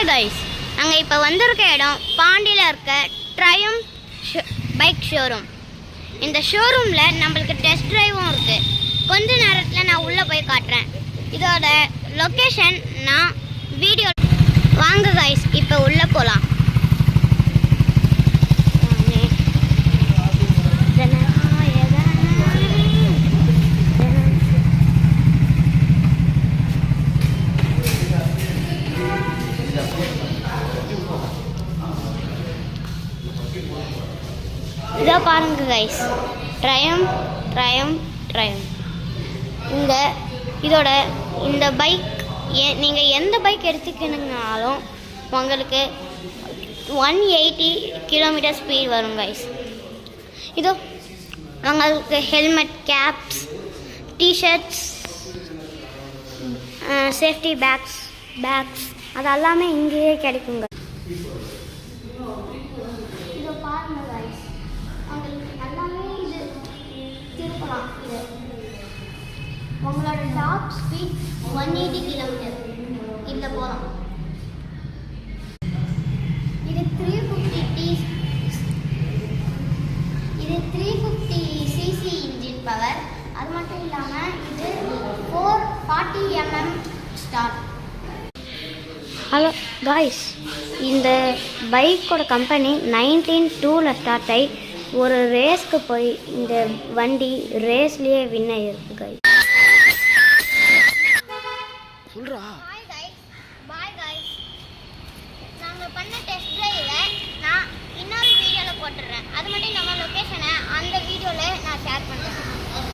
Hi guys, நாங்கள் இப்போ வந்திருக்க இடம் பாண்டியில் இருக்க ட்ரையம்ஃப் பைக் ஷோரூம். இந்த ஷோரூமில் நம்மளுக்கு டெஸ்ட் ட்ரைவும் இருக்குது. கொஞ்ச நேரத்தில் நான் உள்ளே போய் காட்டுறேன். இதோட லொக்கேஷன் நான் வீடியோ. வாங்க கைஸ், இப்போ உள்ளே போகலாம். இதை பாருங்க கைஸ், ட்ரையம்ஃப். இதோட இந்த பைக் நீங்கள் எந்த பைக் எடுத்துக்கணுங்கனாலும் உங்களுக்கு 180 கிலோமீட்டர் ஸ்பீட் வரும் கைஸ். இதோ உங்களுக்கு helmet, caps, t-shirts, safety bags அதெல்லாமே இங்கேயே கிடைக்குங்க. இதோ பாருங்க கைஸ், உங்களுக்கு எல்லாமே இது திருப்பலாம். இது உங்களோட டாப் ஸ்பீட் 180 கிலோமீட்டர் இதில் போகலாம். இது 350 சிசி இன்ஜின் பவர். அது மட்டும் இல்லாமல் இது 440 mm ஸ்டார்ட். ஹலோ காய்ஸ், இந்த பைக்கோட கம்பெனி 1902 ஸ்டார்ட் ஆகி ஒரு ரேஸ்க்கு போய் இந்த வண்டி ரேஸ்லேயே வின் ஆகிருக்கு காய்ஸ். பாய் காய்ஸ், நாங்கள் பண்ண டெஸ்ட் ட்ரைவை நான் இன்னொரு வீடியோவில் போட்டுடுறேன். அது மட்டும் நம்ம லொக்கேஷனை அந்த வீடியோவில் நான் ஷேர் பண்ணுறேன்.